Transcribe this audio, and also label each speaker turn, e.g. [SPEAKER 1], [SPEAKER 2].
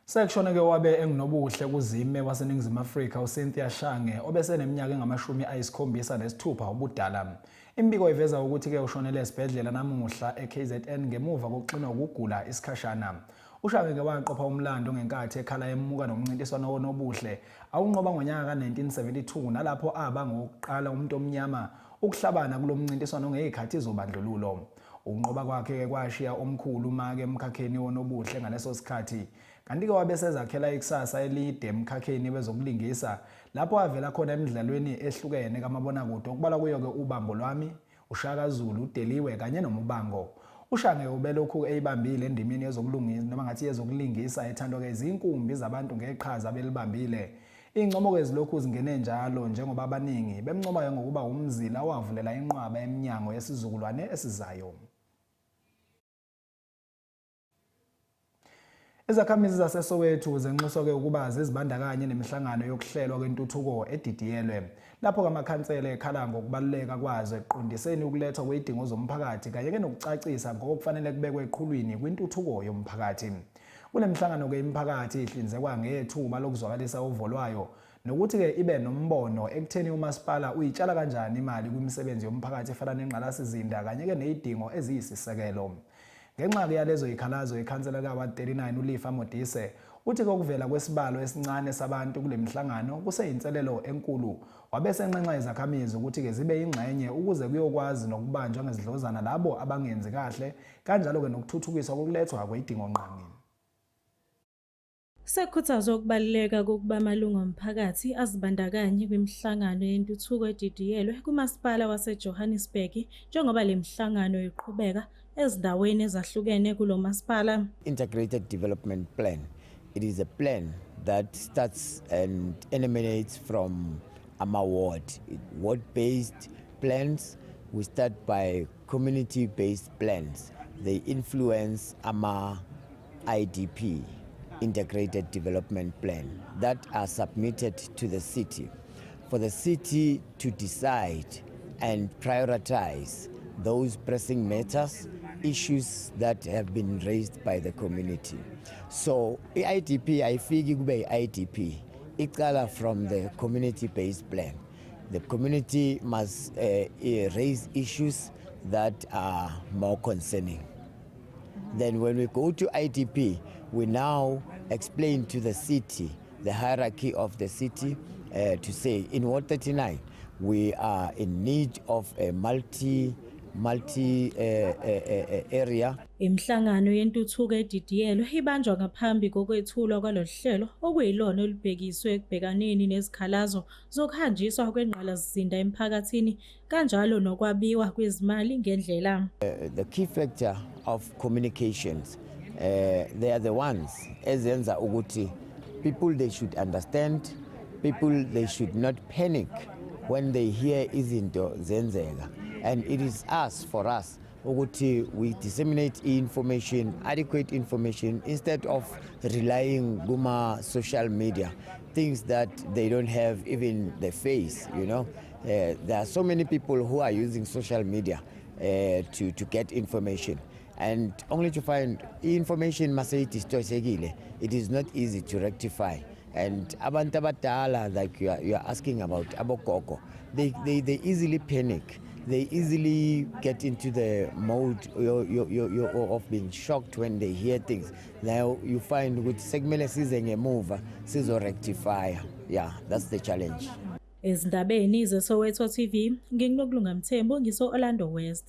[SPEAKER 1] Sekushone-ke wabe enginobuhle kuzime waseNingizimu Afrika uCynthia Shange obeseneminyaka engama-76 ubudala. Imbiko iveza ukuthi-ke ushonele esibhedlela namuhla e-KZN ngemuva kokuxinwa ukugula isikhashana. UShange-ke waqopha umlando ngenkathi ekhala emuka nomncintiswano wonobuhle awunqoba ngonyaka ka-1972 nalapho aba ngokuqala umuntu omnyama ukuhlabana kulo mncintiswano ngezikhathi zobandlululo. Ukunqoba kwakhe kwashiya omkhulu uma-ke emkhakheni wonobuhle ngaleso sikhathi. Kanti-ke wabe sezakhela ikusasa elide emkhakheni wezokulingisa lapho avela khona emidlalweni ehlukene kamabonakude okubalwa kuyo-ke Ubambo Lwami, uShaka Zulu, uDeliwe kanye noMubango. UShange ubelokhu eyibambile endimeni yezokulungisa noma ngathi yezokulingisa ethandwa-ke izinkumbi zabantu ngeqhaza belibambile. Iy'ncomo-ke zilokhu zingene njalo njengoba abaningi bemncomayo ngokuba umzila owavulela inqwaba eminyango yesizukulwane esizayo. Izakhamizi zaseSoweto zenxuswa-ke ukuba zizibandakanye nemihlangano yokuhlelwa kwentuthuko edidiyelwe. Lapho-ke amakhansela ekhala ngokubaluleka kwazo ekuqondiseni ukulethwa kwezidingo zomphakathi kanye-ke nokucacisa ngokufanele kubekwe eqhulwini kwintuthuko yomphakathi. Kule mihlangano-ke imiphakathi ihlinzekwa ngethuba lokuzwakalisa uvo lwayo nokuthi-ke ibe nombono ekutheni umasipala uyitshala kanjani imali kwimisebenzi yomphakathi efana nengqalasizinda kanye-ke nezidingo eziyisisekelo. Ngenxa-ke yalezo ikhalazo ikhansela ka-39 uLifa Modise uthi kokuvela kwesibalo esincane sabantu kule mihlangano kuseyinselelo enkulu wabese enxenxa izakhamizi ukuthi-ke zibe yingxenye ukuze kuyokwazi nokubanjwa ngezidlozana labo abangenzi kahle kanjalo-ke nokuthuthukiswa kokulethwa kwezidingo nqangi.
[SPEAKER 2] Sekhuthazwa ukubaluleka kokuba amalungu omphakathi azibandakanye kwimihlangano yentuthuko edidiyelwe kumasipala waseJohannesburg njengoba le mihlangano iqhubeka ezindaweni ezahlukene kulo masipala.
[SPEAKER 3] Integrated Development Plan. It is a plan that starts and emanates from ward-based plans. We start by community-based plans. They influence IDP. Integrated Development Plan that are submitted to the city for the city to decide and prioritize those pressing matters, issues that have been raised by the community. So IDP, I feel IDP, it from the community-based plan. The community must raise issues that are more concerning. Then when we go to IDP, we now explain to the city, the hierarchy of the city, to say in Ward 39, we are in need of a multi area.
[SPEAKER 2] Imihlangano yentuthuko edidiyelwe ibanjwa ngaphambi kokwethulwa kwaloluhlelo okuyilona olubhekiswe ekubhekaneni nezikhalazo zokuhanjiswa kwengqalasizinda emphakathini kanjalo nokwabiwa kwezimali ngendlela.
[SPEAKER 3] The key factor of communications, they are the ones ezenza ukuthi people they should understand, people they should not panic when they hear izinto zenzeka. And it is for us, ukuthi we disseminate information, adequate information, instead of relying on social media, things that they don't have even the face, you know. There are so many people who are using social media to get information. And only to find information it is not easy to rectify. And abantu abadala, like you are asking about abogogo, they easily panic. They easily get into the mode of being shocked when they hear things. Now you find with segmele sizengemuva sizo rectify. Yeah, that's the challenge.
[SPEAKER 2] Ezindabeni zeSoweto TV, nginokulunga Mthembu ngiso Orlando West.